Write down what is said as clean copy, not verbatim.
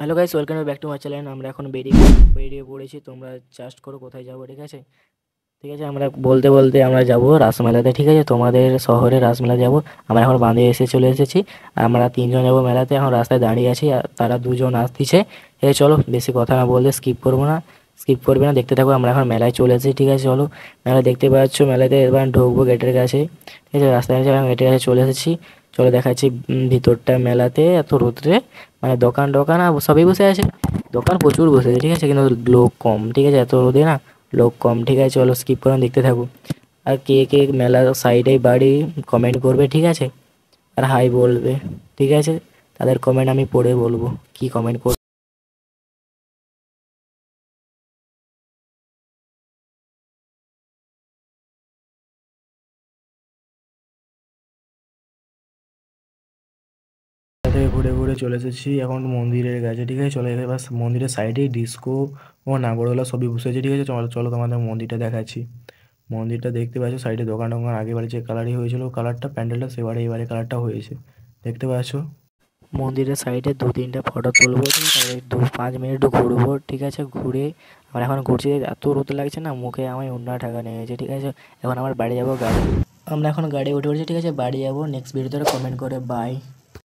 Hello guys, welcome back to my channel. আমরা এখন বেরিয়ে পড়েছি। তোমরা জাস্ট করো কোথায় যাবো। ঠিক আছে, ঠিক আছে। আমরা বলতে বলতে আমরা যাব রাসমেলাতে। ঠিক আছে, তোমাদের শহরে রাসমেলা যাব। আমরা এখন বাঁধে চলে এসেছি। আমরা তিনজন যাবো মেলাতে। এখন রাস্তায় দাঁড়িয়ে আছি আর তারা দুজন আসতিছে। চলো, বেশি কথা না বললে স্কিপ করবো না, স্কিপ করবে না, দেখতে থাকো। আমরা এখন মেলায় চলে এসেছি। ঠিক আছে, চলো। মেলা দেখতে পাচ্ছ, মেলাতে এবার ঢুকবো গেটের কাছে। ঠিক আছে, রাস্তায় গেটের কাছে চলে এসেছি। চলো দেখাচ্ছি ভিতরটা। মেলাতে এত রোদ্রে মানে দোকান টোকান আর সবই বসে আছে। দোকান প্রচুর বসেছে, ঠিক আছে, কিন্তু লোক কম। ঠিক আছে, এত রোদে না লোক কম। ঠিক আছে, চলো স্কিপ করে দেখতে থাকো। আর কে কে মেলার সাইডে বাড়ি কমেন্ট করবে, ঠিক আছে, আর হাই বলবে। ঠিক আছে, তাদের কমেন্ট আমি পড়ে বলবো কি কমেন্ট করবে। থেকে ঘুরে ঘুরে চলে এসেছি এখন মন্দিরের কাছে। ঠিক আছে, চলে এবার মন্দিরের সাইডেই ডিস্কো ও নাগরদোলা সবই বসেছে। ঠিক আছে, চলো চলো তোমাদের মন্দিরটা দেখাচ্ছি। মন্দিরটা দেখতে পাচ্ছ, সাইডে দোকান টোকান। আগেবারে যে কালারই হয়েছিল কালারটা প্যান্ডেলটা, সেবারে এবারে কালারটা হয়েছে, দেখতে পাচ্ছ। মন্দিরের সাইডে দু তিনটে ফটো তুলবো, ঠিক আছে, 5 মিনিট ঘুরবো। ঠিক আছে, ঘুরে আমরা এখন ঘুরছি। এত রোদ লাগছে না, মুখে আমি অন্য ঠাকা নিয়েছে। ঠিক আছে, এখন আমার বাড়ি যাবো গাড়ি। আমরা এখন গাড়ি উঠে পড়ছি। ঠিক আছে, বাড়ি যাবো। নেক্সট ভিডিওতে কমেন্ট করে বাই।